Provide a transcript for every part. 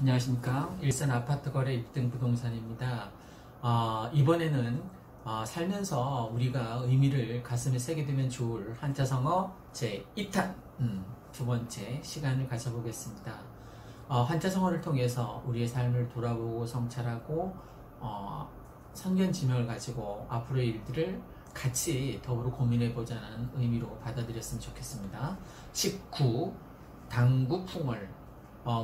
안녕하십니까. 일산 아파트 거래 입등 부동산입니다. 이번에는 살면서 우리가 의미를 가슴에 새게 되면 좋을 한자성어 제2탄 두 번째 시간을 가져보겠습니다. 한자성어를 통해서 우리의 삶을 돌아보고 성찰하고 선견지명을 가지고 앞으로의 일들을 같이 더불어 고민해보자는 의미로 받아들였으면 좋겠습니다. 19. 당구풍월.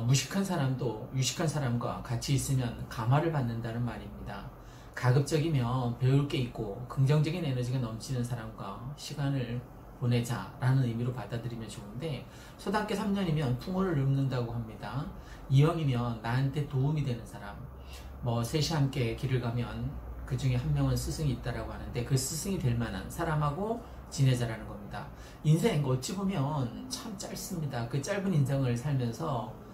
무식한 사람도 유식한 사람과 같이 있으면 감화를 받는다는 말입니다. 가급적이면 배울 게 있고 긍정적인 에너지가 넘치는 사람과 시간을 보내자라는 의미로 받아들이면 좋은데, 소단계 3년이면 풍어를 읊는다고 합니다. 이왕이면 나한테 도움이 되는 사람, 셋이 함께 길을 가면 그 중에 한 명은 스승이 있다라고 하는데, 그 스승이 될 만한 사람하고 지내자라는 겁니다. 인생 어찌 보면 참 짧습니다. 그 짧은 인생을 살면서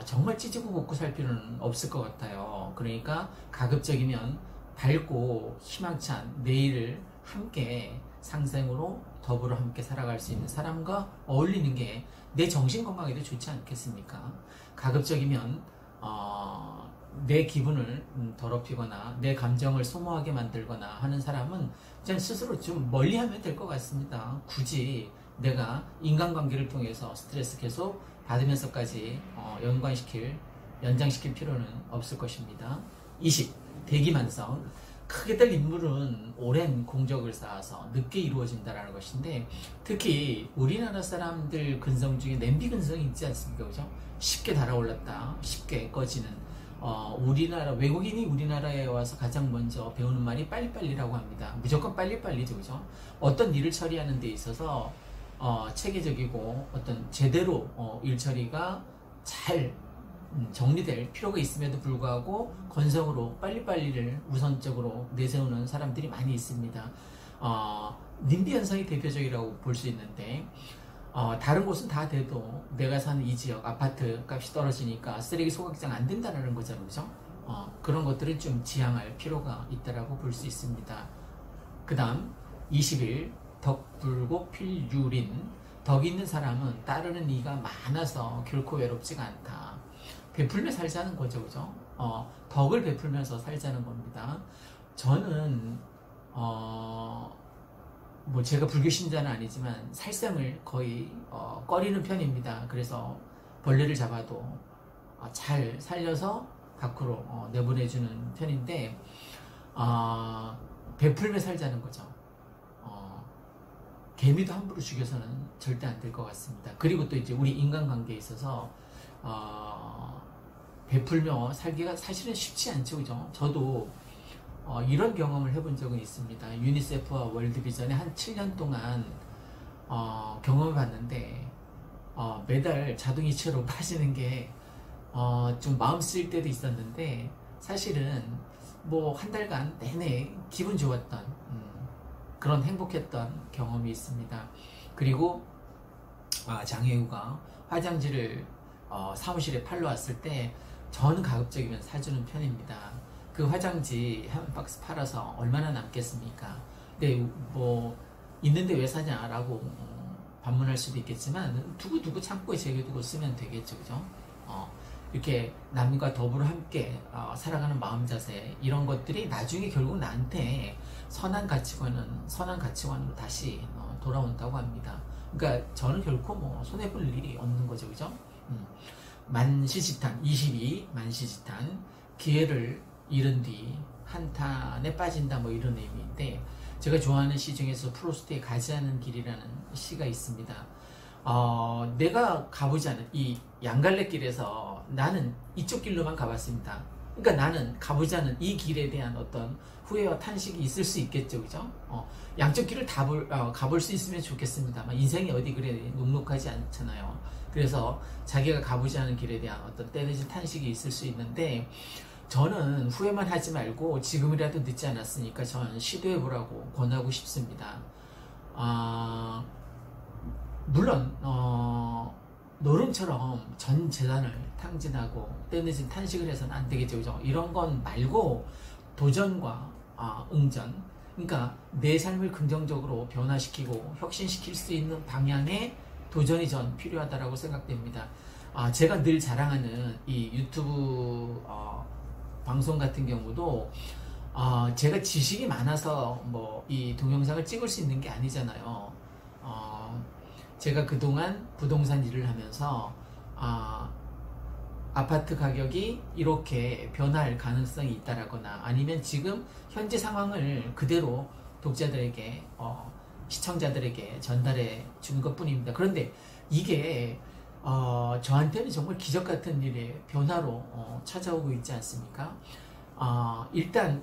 정말 찌지고 볶고 살 필요는 없을 것 같아요. 그러니까 가급적이면 밝고 희망찬 내일을 함께 상생으로 더불어 함께 살아갈 수 있는 사람과 어울리는 게 내 정신 건강에도 좋지 않겠습니까? 가급적이면 내 기분을 더럽히거나 내 감정을 소모하게 만들거나 하는 사람은 그냥 스스로 좀 멀리하면 될 것 같습니다. 굳이 내가 인간관계를 통해서 스트레스 계속 받으면서까지 연장시킬 필요는 없을 것입니다. 20. 대기만성. 크게 될 인물은 오랜 공적을 쌓아서 늦게 이루어진다는 것인데, 특히 우리나라 사람들 근성 중에 냄비 근성이 있지 않습니까? 그죠? 쉽게 달아올랐다 쉽게 꺼지는, 외국인이 우리나라에 와서 가장 먼저 배우는 말이 빨리빨리라고 합니다. 무조건 빨리빨리죠. 그죠? 어떤 일을 처리하는 데 있어서 체계적이고 어떤 제대로 일 처리가 잘 정리될 필요가 있음에도 불구하고 건성으로 빨리빨리를 우선적으로 내세우는 사람들이 많이 있습니다. 님비 현상이 대표적이라고 볼 수 있는데, 다른 곳은 다 돼도 내가 사는 이 지역 아파트 값이 떨어지니까 쓰레기 소각장 안 된다는 거잖아요. 그죠? 그런 것들은 좀 지양할 필요가 있다라고 볼 수 있습니다. 그 다음 21. 덕불고 필유린. 덕 있는 사람은 따르는 이가 많아서 결코 외롭지가 않다. 베풀며 살자는 거죠. 그죠? 덕을 베풀면서 살자는 겁니다. 저는 제가 불교 신자는 아니지만 살상을 거의 꺼리는 편입니다. 그래서 벌레를 잡아도 잘 살려서 밖으로 내보내주는 편인데, 베풀며 살자는 거죠. 개미도 함부로 죽여서는 절대 안 될 것 같습니다. 그리고 또 이제 우리 인간관계에 있어서 베풀며 살기가 사실은 쉽지 않죠. 그죠? 저도 이런 경험을 해본 적은 있습니다. 유니세프와 월드비전에 한 7년 동안 경험을 봤는데, 매달 자동이체로 빠지는 게 좀 마음 쓰일 때도 있었는데, 사실은 한 달간 내내 기분 좋았던 그런 행복했던 경험이 있습니다. 그리고 장혜우가 화장지를 사무실에 팔러 왔을 때 저는 가급적이면 사주는 편입니다. 그 화장지 한 박스 팔아서 얼마나 남겠습니까? 근데 있는데 왜 사냐라고 반문할 수도 있겠지만, 두고 창고에 제게두고 쓰면 되겠죠. 그죠? 이렇게 남과 더불어 함께 살아가는 마음 자세, 이런 것들이 나중에 결국 나한테 선한 가치관으로 다시 돌아온다고 합니다. 그러니까 저는 결코 손해볼 일이 없는 거죠. 그죠? 만시지탄. 22. 만시지탄. 기회를 잃은 뒤 한탄에 빠진다, 이런 의미인데, 제가 좋아하는 시 중에서 프로스트의 가지 않은 길이라는 시가 있습니다. 내가 가보지 않은 이 양갈래길에서 나는 이쪽 길로만 가봤습니다. 그러니까 나는 가보지 않은 이 길에 대한 어떤 후회와 탄식이 있을 수 있겠죠. 그죠? 양쪽 길을 다 가볼 수 있으면 좋겠습니다만, 인생이 어디 그래 녹록하지 않잖아요. 그래서 자기가 가보지 않은 길에 대한 어떤 때내진 탄식이 있을 수 있는데, 저는 후회만 하지 말고 지금이라도 늦지 않았으니까 저는 시도해보라고 권하고 싶습니다. 물론 노름처럼 전 재산을 탕진하고 때늦은 탄식을 해서는 안 되겠죠. 그죠? 이런 건 말고 도전과 응전, 그러니까 내 삶을 긍정적으로 변화시키고 혁신시킬 수 있는 방향의 도전이 전 필요하다고 생각됩니다. 제가 늘 자랑하는 이 유튜브 방송 같은 경우도 제가 지식이 많아서 뭐 이 동영상을 찍을 수 있는 게 아니잖아요. 제가 그동안 부동산 일을 하면서 아파트 가격이 이렇게 변할 가능성이 있다라거나 아니면 지금 현재 상황을 그대로 독자들에게 시청자들에게 전달해 준 것뿐입니다. 그런데 이게 저한테는 정말 기적 같은 일의 변화로 찾아오고 있지 않습니까? 일단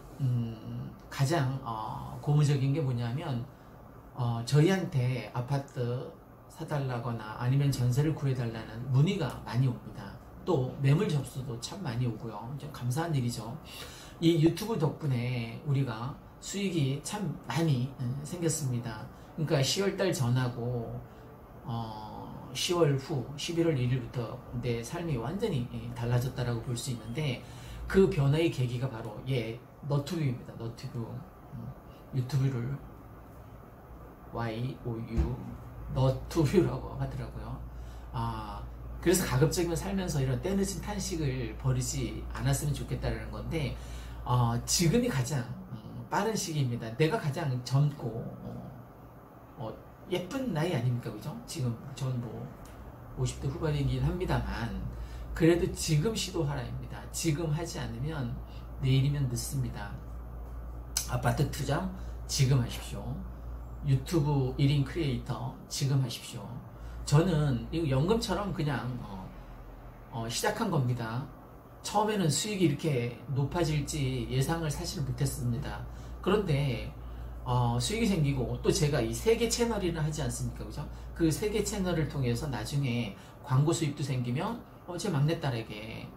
가장 고무적인 게 뭐냐면 저희한테 아파트 사달라거나 아니면 전세를 구해달라는 문의가 많이 옵니다. 또 매물 접수도 참 많이 오고요. 좀 감사한 일이죠. 이 유튜브 덕분에 우리가 수익이 참 많이 생겼습니다. 그러니까 10월달 전하고 10월 후 11월 1일부터 내 삶이 완전히 달라졌다라고 볼 수 있는데 그 변화의 계기가 바로 너튜브입니다. 너튜브. 유튜브를 YOU 너튜브라고 하더라고요. 그래서 가급적이면 살면서 이런 때늦은 탄식을 버리지 않았으면 좋겠다는 건데 지금이 가장 빠른 시기입니다. 내가 가장 젊고 예쁜 나이 아닙니까? 그죠? 지금 전 뭐 50대 후반이긴 합니다만 그래도 지금 시도하라입니다. 지금 하지 않으면 내일이면 늦습니다. 아파트 투자 지금 하십시오. 유튜브 1인 크리에이터 지금 하십시오. 저는 이거 연금처럼 그냥 시작한 겁니다. 처음에는 수익이 이렇게 높아질지 예상을 사실 못했습니다. 그런데 수익이 생기고 또 제가 이 3개 채널이나 하지 않습니까? 그죠? 그 3개 채널을 통해서 나중에 광고 수익도 생기면 제 막내딸에게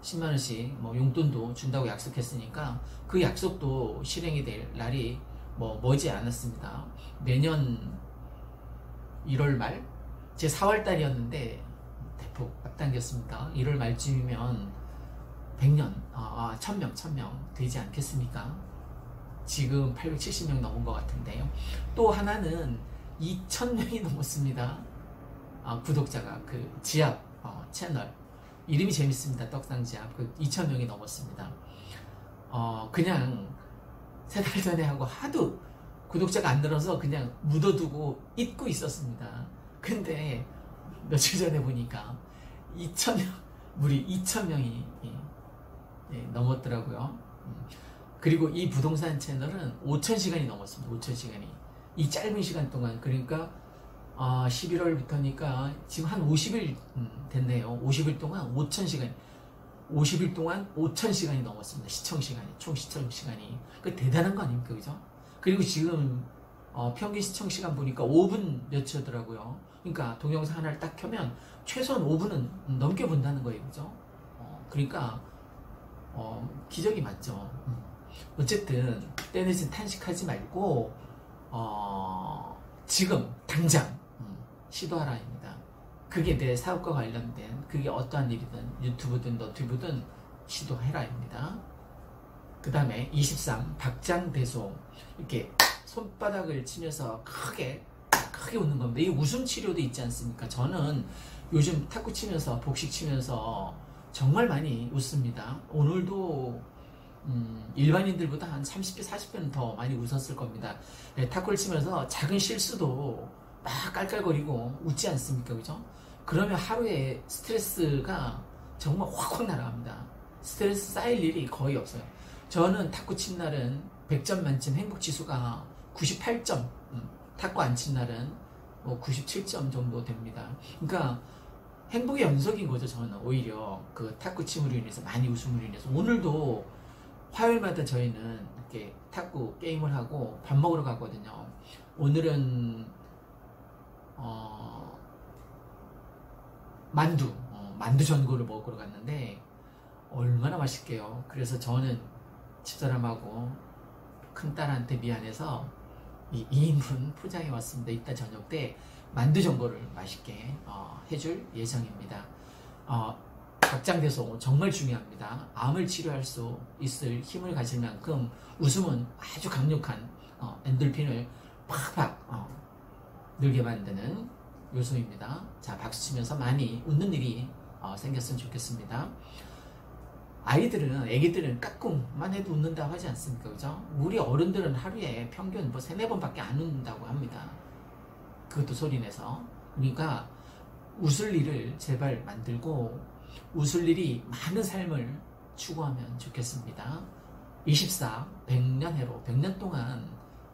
10만원씩 뭐 용돈도 준다고 약속했으니까 그 약속도 실행이 될 날이 머지 않았습니다. 내년 1월 말? 제 4월 달이었는데 대폭 앞당겼습니다. 1월 말쯤이면 100년, 1000명 되지 않겠습니까? 지금 870명 넘은 것 같은데요. 또 하나는 2000명이 넘었습니다. 구독자가 그 지압 채널 이름이 재밌습니다. 떡상지압 2000명이 넘었습니다. 그냥 3달 전에 하고 하도 구독자가 안 늘어서 그냥 묻어두고 잊고 있었습니다. 근데 며칠 전에 보니까 2000명 무려 2000명이 넘었더라고요. 그리고 이 부동산 채널은 5000시간이 넘었습니다. 5000시간이 이 짧은 시간 동안 그러니까 11월부터니까 지금 한 50일 됐네요. 50일 동안 5000시간 50일 동안 5000시간이 넘었습니다. 시청시간이 총 시청시간이 그 대단한 거 아닙니까? 그죠? 그리고 지금 평균 시청시간 보니까 5분 몇초더라고요. 그러니까 동영상 하나를 딱 켜면 최소한 5분은 넘게 본다는 거예요. 그죠? 그러니까 기적이 맞죠. 어쨌든 때늦은 탄식하지 말고 지금 당장 시도하라입니다. 그게 내 사업과 관련된 그게 어떠한 일이든 유튜브든 너튜브든 시도해라입니다. 그 다음에 23 박장대소 이렇게 손바닥을 치면서 크게 웃는 겁니다. 이 웃음 치료도 있지 않습니까? 저는 요즘 탁구 치면서 복식 치면서 정말 많이 웃습니다. 오늘도 일반인들보다 한 30배 40배는 더 많이 웃었을 겁니다. 탁구를 치면서 작은 실수도 막 깔깔거리고 웃지 않습니까? 그죠? 그러면 하루에 스트레스가 정말 확확 날아갑니다. 스트레스 쌓일 일이 거의 없어요. 저는 탁구 친 날은 100점 만점 행복지수가 98점, 탁구 안 친 날은 뭐 97점 정도 됩니다. 그러니까 행복의 연속인 거죠. 저는 오히려 그 탁구 침으로 인해서 많이 웃음으로 인해서 오늘도 화요일마다 저희는 이렇게 탁구 게임을 하고 밥 먹으러 가거든요. 오늘은 만두 전골을 먹으러 갔는데 얼마나 맛있게요. 그래서 저는 집사람하고 큰딸한테 미안해서 이 2인분 포장해 왔습니다. 이따 저녁 때 만두 전골을 맛있게 해줄 예정입니다. 박장대소 정말 중요합니다. 암을 치료할 수 있을 힘을 가질 만큼 웃음은 아주 강력한 엔돌핀을 팍팍 늘게 만드는 요소입니다. 자, 박수 치면서 많이 웃는 일이 생겼으면 좋겠습니다. 애기들은 까꿍만 해도 웃는다고 하지 않습니까? 그죠? 우리 어른들은 하루에 평균 뭐 3-4번밖에 안 웃는다고 합니다. 그것도 소리내서. 그러니까 웃을 일을 제발 만들고 웃을 일이 많은 삶을 추구하면 좋겠습니다. 24, 100년 해로 100년 동안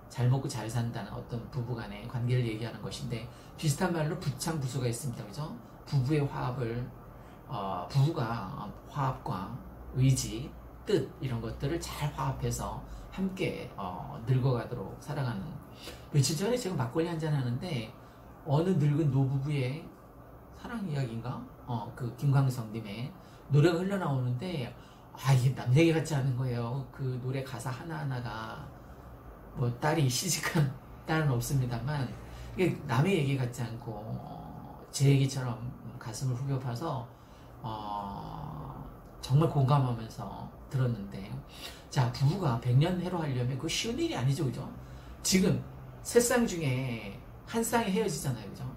잘 먹고 잘 산다는 어떤 부부간의 관계를 얘기하는 것인데 비슷한 말로 부창부수가 있습니다. 그죠? 부부의 화합을 부부가 화합과 의지, 뜻 이런 것들을 잘 화합해서 함께 늙어가도록 살아가는. 며칠 전에 제가 막걸리 한잔 하는데 어느 늙은 노부부의 사랑 이야기인가? 그 김광석님의 노래가 흘러나오는데 이게 남 얘기 같지 않은 거예요. 그 노래 가사 하나하나가 뭐 딸이 시집간 딸은 없습니다만 이게 남의 얘기 같지 않고 제 얘기처럼 가슴을 후벼 파서 정말 공감하면서 들었는데, 자, 부부가 100년 해로 하려면 그거 쉬운 일이 아니죠, 그죠? 지금 세 쌍 중에 한 쌍이 헤어지잖아요, 그죠?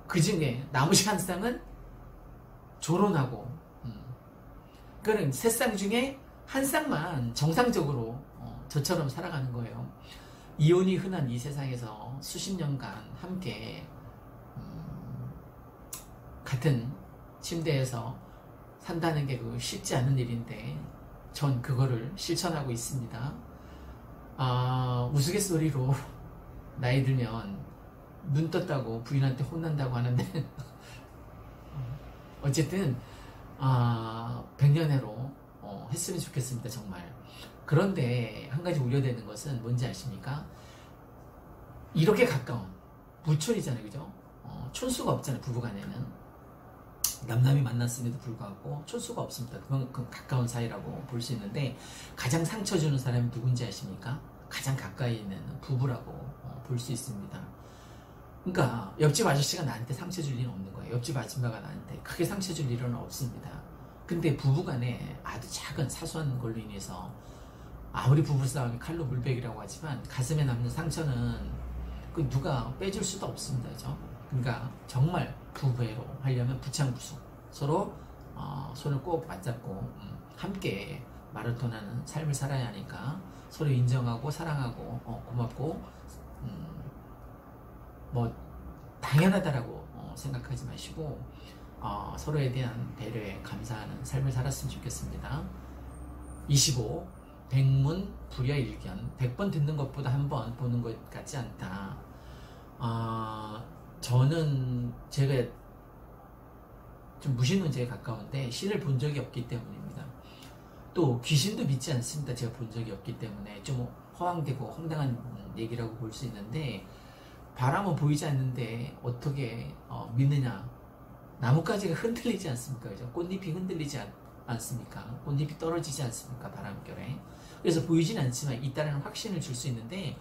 그 중에 나머지 한 쌍은 졸혼하고, 그러니까 세 쌍 중에 한 쌍만 정상적으로 저처럼 살아가는 거예요. 이혼이 흔한 이 세상에서 수십 년간 함께 같은 침대에서 산다는 게 쉽지 않은 일인데 전 그거를 실천하고 있습니다. 우스갯소리로 나이 들면 눈 떴다고 부인한테 혼난다고 하는데 어쨌든 100년해로 했으면 좋겠습니다. 정말. 그런데 한 가지 우려되는 것은 뭔지 아십니까? 이렇게 가까운 부촌이잖아요, 그죠? 촌수가 없잖아요, 부부간에는. 남남이 만났음에도 불구하고 촌수가 없습니다. 그만큼 가까운 사이라고 볼 수 있는데 가장 상처 주는 사람이 누군지 아십니까? 가장 가까이 있는 부부라고 볼 수 있습니다. 그러니까 옆집 아저씨가 나한테 상처 줄 일은 없는 거예요. 옆집 아줌마가 나한테 크게 상처 줄 일은 없습니다. 근데 부부간에 아주 작은 사소한 걸로 인해서 아무리 부부싸움이 칼로 물베기라고 하지만 가슴에 남는 상처는 그 누가 빼줄 수도 없습니다. 그죠? 그러니까 정말 부부애로 하려면 부창부수 서로 손을 꼭 맞잡고 함께 마라톤하는 삶을 살아야 하니까 서로 인정하고 사랑하고 고맙고 뭐 당연하다라고 생각하지 마시고 서로에 대한 배려에 감사하는 삶을 살았으면 좋겠습니다. 25. 백문 불여일견. 100번 듣는 것보다 한 번 보는 것 같지 않다. 저는 제가 좀 무신론자에 가까운데 신을 본 적이 없기 때문입니다. 또 귀신도 믿지 않습니다. 제가 본 적이 없기 때문에 좀 허황되고 황당한 얘기라고 볼 수 있는데 바람은 보이지 않는데 어떻게 믿느냐. 나뭇가지가 흔들리지 않습니까? 그죠? 꽃잎이 흔들리지 않습니까? 꽃잎이 떨어지지 않습니까? 바람결에. 그래서 보이진 않지만 있다는 확신을 줄 수 있는데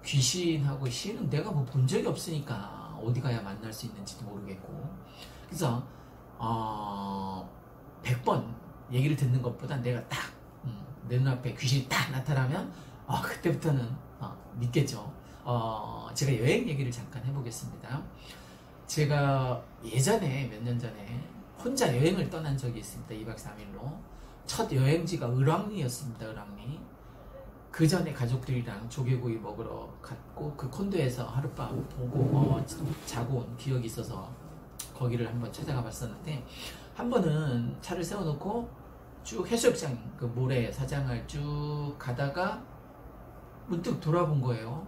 귀신하고 신은 내가 뭐 본 적이 없으니까 어디 가야 만날 수 있는지도 모르겠고. 그래서 100번 얘기를 듣는 것보다 내가 딱 내 눈앞에 귀신이 딱 나타나면 그때부터는 믿겠죠. 제가 여행 얘기를 잠깐 해보겠습니다. 제가 예전에 몇 년 전에 혼자 여행을 떠난 적이 있습니다. 2박 3일로. 첫 여행지가 을왕리였습니다. 을왕리. 그 전에 가족들이랑 조개구이 먹으러 갔고 그 콘도에서 하룻밤 보고 자고 온 기억이 있어서 거기를 한번 찾아가 봤었는데 한 번은 차를 세워놓고 쭉 해수욕장 그 모래 사장을 쭉 가다가 문득 돌아본 거예요.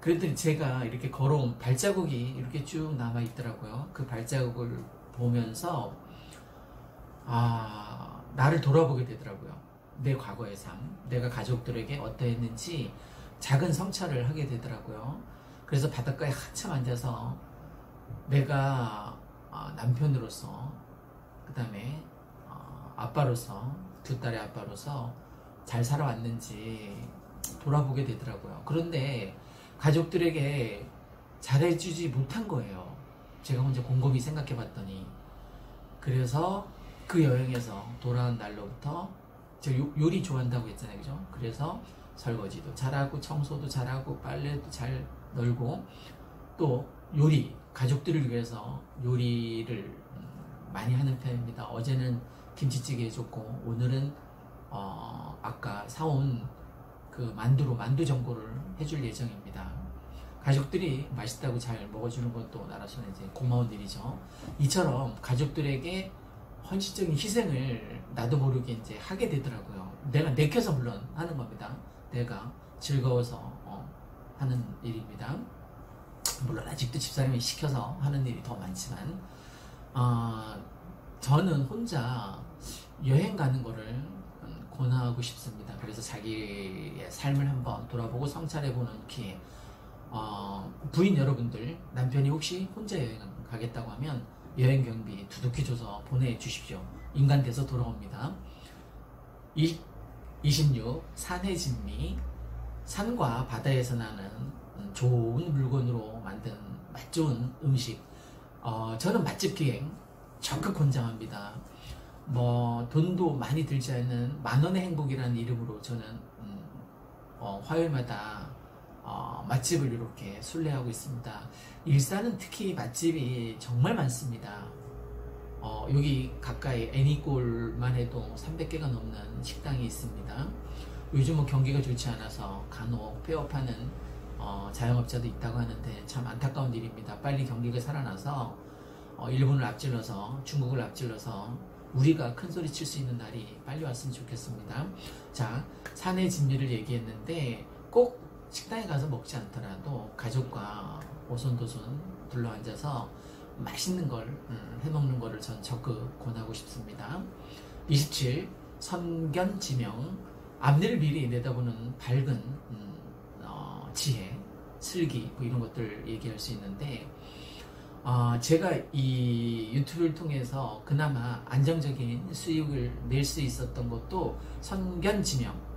그랬더니 제가 이렇게 걸어온 발자국이 이렇게 쭉 남아 있더라고요. 그 발자국을 보면서 나를 돌아보게 되더라고요. 내 과거의 삶, 내가 가족들에게 어떠했는지 작은 성찰을 하게 되더라고요. 그래서 바닷가에 한참 앉아서 내가 남편으로서 그 다음에 아빠로서 두 딸의 아빠로서 잘 살아왔는지 돌아보게 되더라고요. 그런데 가족들에게 잘해주지 못한 거예요. 제가 혼자 곰곰이 생각해 봤더니. 그래서 그 여행에서 돌아온 날로부터 제가 요리 좋아한다고 했잖아요, 그죠? 그래서 설거지도 잘하고 청소도 잘하고 빨래도 잘 널고 또 요리, 가족들을 위해서 요리를 많이 하는 편입니다. 어제는 김치찌개 해줬고 오늘은 아까 사온 그 만두 전골을 해줄 예정입니다. 가족들이 맛있다고 잘 먹어주는 것도 나라서는 이제 고마운 일이죠. 이처럼 가족들에게 헌신적인 희생을 나도 모르게 이제 하게 되더라고요. 내가 내켜서 물론 하는 겁니다. 내가 즐거워서 하는 일입니다. 물론 아직도 집사람이 시켜서 하는 일이 더 많지만 저는 혼자 여행 가는 거를 권하고 싶습니다. 그래서 자기의 삶을 한번 돌아보고 성찰해보는 기회. 부인 여러분들, 남편이 혹시 혼자 여행 가겠다고 하면 여행 경비 두둑히 줘서 보내주십시오. 인간 돼서 돌아옵니다. 26. 산의 진미. 산과 바다에서 나는 좋은 물건으로 만든 맛좋은 음식. 저는 맛집 기행 적극 권장합니다. 돈도 많이 들지 않는 만원의 행복이라는 이름으로 저는 화요일마다 맛집을 이렇게 순례하고 있습니다. 일산은 특히 맛집이 정말 많습니다. 여기 가까이 애니골만 해도 300개가 넘는 식당이 있습니다. 요즘은 경기가 좋지 않아서 간혹 폐업하는 자영업자도 있다고 하는데 참 안타까운 일입니다. 빨리 경기가 살아나서 일본을 앞질러서 중국을 앞질러서 우리가 큰 소리 칠 수 있는 날이 빨리 왔으면 좋겠습니다. 자, 산의 진미를 얘기했는데 꼭 식당에 가서 먹지 않더라도 가족과 오손도손 둘러앉아서 맛있는 걸 해먹는 거를 전 적극 권하고 싶습니다. 27. 선견지명. 앞일을 미리 내다보는 밝은 지혜, 슬기 이런 것들 얘기할 수 있는데 제가 이 유튜브를 통해서 그나마 안정적인 수익을 낼 수 있었던 것도 선견지명.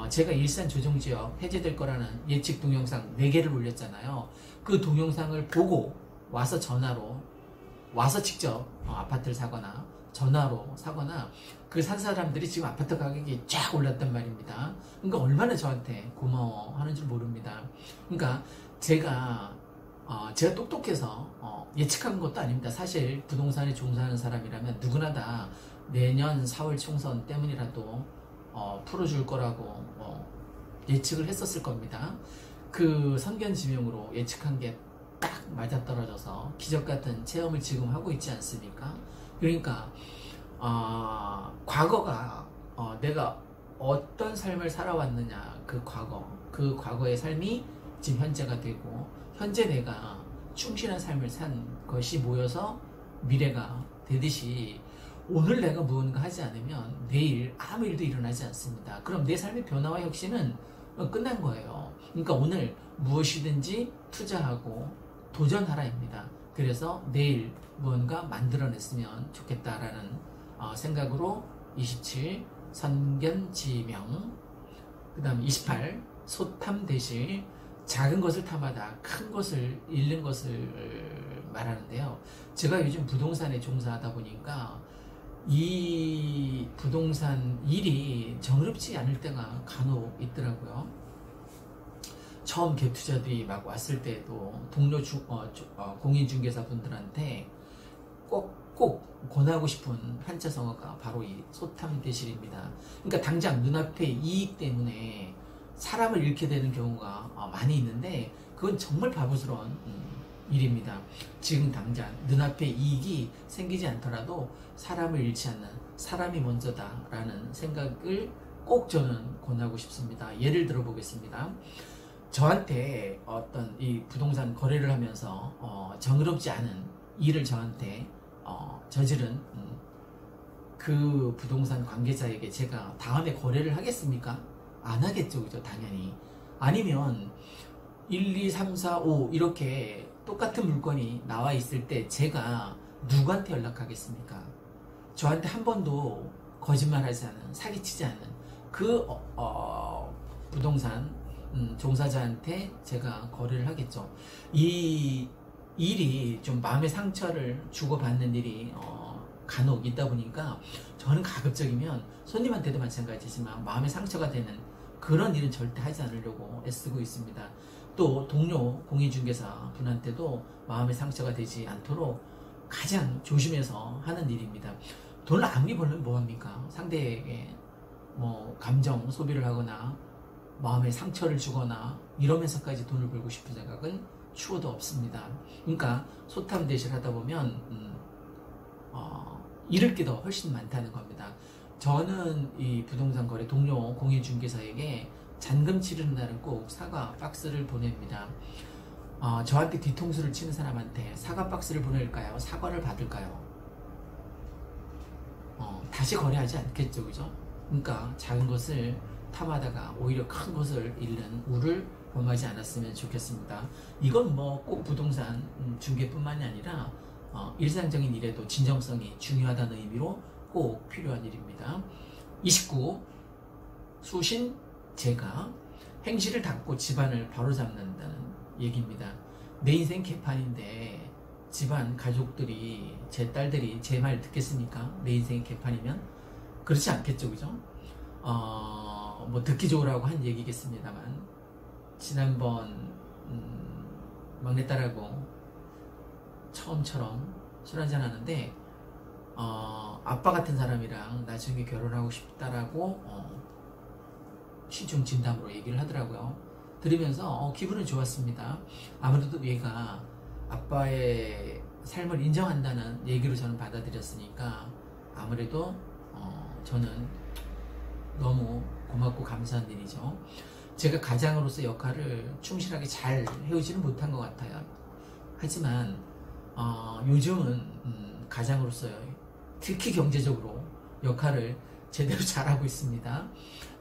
제가 일산 조정지역 해제될 거라는 예측 동영상 4개를 올렸잖아요. 그 동영상을 보고 와서 와서 직접 아파트를 사거나 전화로 사거나 그 산 사람들이 지금 아파트 가격이 쫙 올랐단 말입니다. 그러니까 얼마나 저한테 고마워하는 줄 모릅니다. 그러니까 제가 똑똑해서 예측한 것도 아닙니다. 사실 부동산에 종사하는 사람이라면 누구나 다 내년 4월 총선 때문이라도 풀어줄 거라고 예측을 했었을 겁니다. 그 선견지명으로 예측한 게 딱 맞아떨어져서 기적같은 체험을 지금 하고 있지 않습니까? 그러니까 과거가 내가 어떤 삶을 살아왔느냐, 그 과거의 삶이 지금 현재가 되고 현재 내가 충실한 삶을 산 것이 모여서 미래가 되듯이 오늘 내가 무언가 하지 않으면 내일 아무 일도 일어나지 않습니다. 그럼 내 삶의 변화와 혁신은 끝난 거예요. 그러니까 오늘 무엇이든지 투자하고 도전하라입니다. 그래서 내일 무언가 만들어냈으면 좋겠다라는 생각으로 27. 선견지명. 그 다음 28. 소탐대실. 작은 것을 탐하다 큰 것을 잃는 것을 말하는데요. 제가 요즘 부동산에 종사하다 보니까 이 부동산 일이 정의롭지 않을 때가 간혹 있더라고요. 처음 갭투자들이 막 왔을 때도 동료 공인중개사 분들한테 꼭 권하고 싶은 한자성어가 바로 이 소탐대실입니다. 그러니까 당장 눈앞의 이익 때문에 사람을 잃게 되는 경우가 많이 있는데 그건 정말 바보스러운 일입니다. 지금 당장 눈앞에 이익이 생기지 않더라도 사람을 잃지 않는 사람이 먼저다라는 생각을 꼭 저는 권하고 싶습니다. 예를 들어 보겠습니다. 저한테 어떤 이 부동산 거래를 하면서 정의롭지 않은 일을 저한테 저지른 그 부동산 관계자에게 제가 다음에 거래를 하겠습니까? 안 하겠죠, 그죠? 당연히. 아니면 1, 2, 3, 4, 5 이렇게 똑같은 물건이 나와 있을 때 제가 누구한테 연락하겠습니까? 저한테 한 번도 거짓말하지 않은, 사기치지 않은 그 부동산 종사자한테 제가 거래를 하겠죠. 이 일이 좀 마음의 상처를 주고받는 일이 간혹 있다 보니까 저는 가급적이면 손님한테도 마찬가지지만 마음의 상처가 되는 그런 일은 절대 하지 않으려고 애쓰고 있습니다. 또 동료 공인중개사 분한테도 마음의 상처가 되지 않도록 가장 조심해서 하는 일입니다. 돈을 아무리 벌면 뭐합니까? 상대에게 뭐 감정 소비를 하거나 마음의 상처를 주거나 이러면서까지 돈을 벌고 싶은 생각은 추호도 없습니다. 그러니까 소탐대실 하다 보면 잃을 게 더 훨씬 많다는 겁니다. 저는 이 부동산 거래 동료 공인중개사에게 잔금 치르는 날은 꼭 사과 박스를 보냅니다. 저한테 뒤통수를 치는 사람한테 사과 박스를 보낼까요? 사과를 받을까요? 다시 거래하지 않겠죠, 그죠? 그러니까 작은 것을 탐하다가 오히려 큰 것을 잃는 우를 범하지 않았으면 좋겠습니다. 이건 뭐 꼭 부동산 중개뿐만이 아니라 일상적인 일에도 진정성이 중요하다는 의미로 꼭 필요한 일입니다. 29. 수신 제가 행실을 닦고 집안을 바로잡는다는 얘기입니다. 내 인생 개판인데 집안 가족들이 제 딸들이 제 말 듣겠습니까? 내 인생 개판이면 그렇지 않겠죠, 그죠? 뭐 듣기 좋으라고 한 얘기겠습니다만 지난번 막내딸하고 처음처럼 술 한잔 하는데 아빠 같은 사람이랑 나중에 결혼하고 싶다라고 시중 진담으로 얘기를 하더라고요. 들으면서 기분은 좋았습니다. 아무래도 얘가 아빠의 삶을 인정한다는 얘기로 저는 받아들였으니까 아무래도 저는 너무 고맙고 감사한 일이죠. 제가 가장으로서 역할을 충실하게 잘 해오지는 못한 것 같아요. 하지만 요즘은 가장으로서 특히 경제적으로 역할을 제대로 잘하고 있습니다.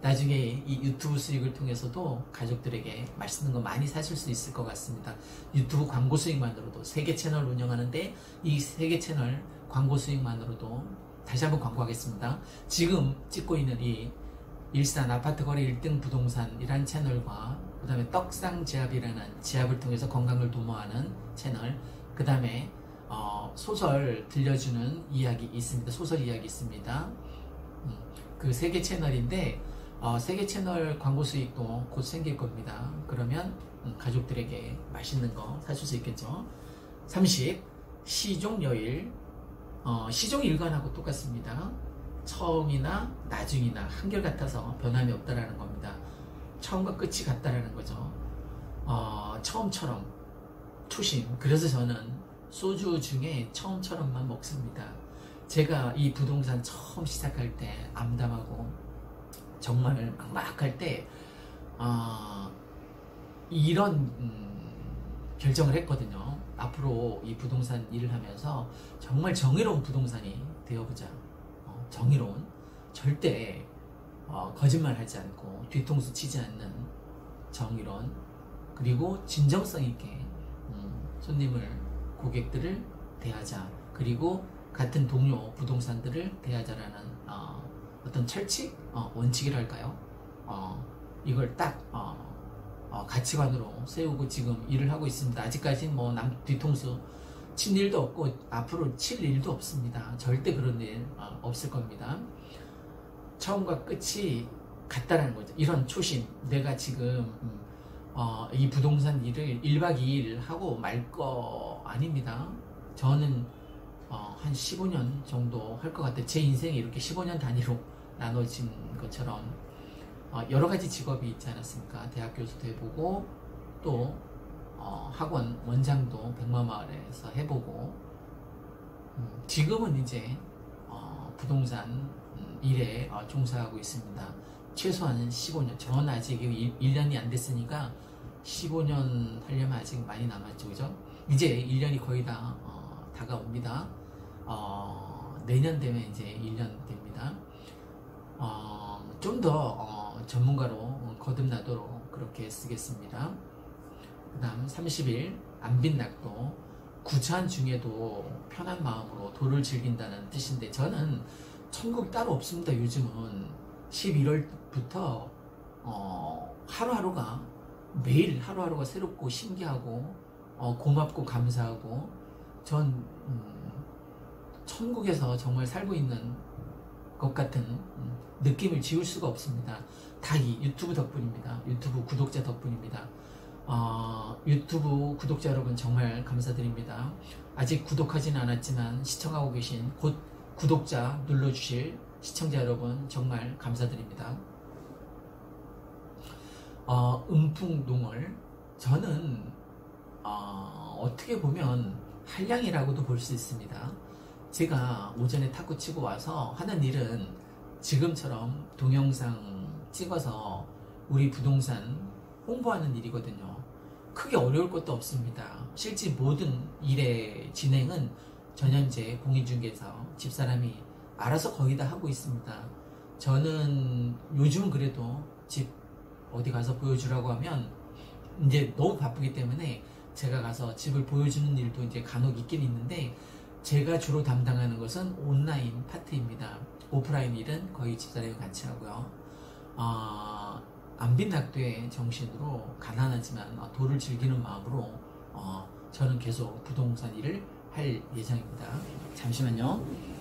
나중에 이 유튜브 수익을 통해서도 가족들에게 맛있는 거 많이 사실 수 있을 것 같습니다. 유튜브 광고 수익만으로도 3개 채널 운영하는데 이 3개 채널 광고 수익만으로도 다시 한번 광고하겠습니다. 지금 찍고 있는 이 일산 아파트 거래 1등 부동산이란 채널과 그 다음에 떡상제압이라는 제압을 통해서 건강을 도모하는 채널, 그 다음에 소설 들려주는 이야기 있습니다. 소설 이야기 있습니다. 그 3개 채널인데 3개 채널 광고 수익도 곧 생길 겁니다. 그러면 가족들에게 맛있는 거 사줄 수 있겠죠. 30. 시종여일. 시종일관하고 똑같습니다. 처음이나 나중이나 한결같아서 변함이 없다라는 겁니다. 처음과 끝이 같다라는 거죠. 처음처럼 초심. 그래서 저는 소주 중에 처음처럼만 먹습니다. 제가 이 부동산 처음 시작할 때 암담하고 정말 막막할 때 이런 결정을 했거든요. 앞으로 이 부동산 일을 하면서 정말 정의로운 부동산이 되어보자. 정의로운, 절대 거짓말하지 않고 뒤통수 치지 않는 정의로운, 그리고 진정성 있게 손님을, 고객들을 대하자. 그리고 같은 동료 부동산들을 대하자라는 어떤 철칙, 원칙이랄까요? 이걸 딱 가치관으로 세우고 지금 일을 하고 있습니다. 아직까지는 뭐 남 뒤통수 친 일도 없고 앞으로 칠 일도 없습니다. 절대 그런 일 없을 겁니다. 처음과 끝이 같다라는 거죠. 이런 초심, 내가 지금 이 부동산 일을 1박 2일 하고 말 거 아닙니다. 저는 한 15년 정도 할 것 같아요. 제 인생이 이렇게 15년 단위로 나눠진 것처럼 여러 가지 직업이 있지 않았습니까? 대학 교수도 해보고 또 학원 원장도 백마마을에서 해보고 지금은 이제 부동산 일에 종사하고 있습니다. 최소한 15년. 저는 아직 1년이 안 됐으니까 15년 하려면 아직 많이 남았죠, 그죠? 이제 1년이 거의 다 다가옵니다. 내년 되면 이제 1년 됩니다. 좀 더 전문가로 거듭나도록 그렇게 쓰겠습니다. 그 다음 30일 안빈낙도 구차한 중에도 편한 마음으로 도를 즐긴다는 뜻인데 저는 천국 따로 없습니다. 요즘은 11월부터 하루하루가 매일 하루하루가 새롭고 신기하고 고맙고 감사하고 전 천국에서 정말 살고 있는 것 같은 느낌을 지울 수가 없습니다. 다 이 유튜브 덕분입니다. 유튜브 구독자 덕분입니다. 유튜브 구독자 여러분 정말 감사드립니다. 아직 구독하진 않았지만 시청하고 계신 곧 구독자 눌러주실 시청자 여러분 정말 감사드립니다. 음풍농을 저는 어떻게 보면 한량이라고도 볼 수 있습니다. 제가 오전에 탁구 치고 와서 하는 일은 지금처럼 동영상 찍어서 우리 부동산 홍보하는 일이거든요. 크게 어려울 것도 없습니다. 실제 모든 일의 진행은 전현재 공인중개사 집사람이 알아서 거의 다 하고 있습니다. 저는 요즘은 그래도 집 어디 가서 보여주라고 하면 이제 너무 바쁘기 때문에 제가 가서 집을 보여주는 일도 이제 간혹 있긴 있는데, 제가 주로 담당하는 것은 온라인 파트입니다. 오프라인 일은 거의 집사람이 같이 하고요. 안빈낙도의 정신으로 가난하지만 도를 즐기는 마음으로 저는 계속 부동산 일을 할 예정입니다. 잠시만요.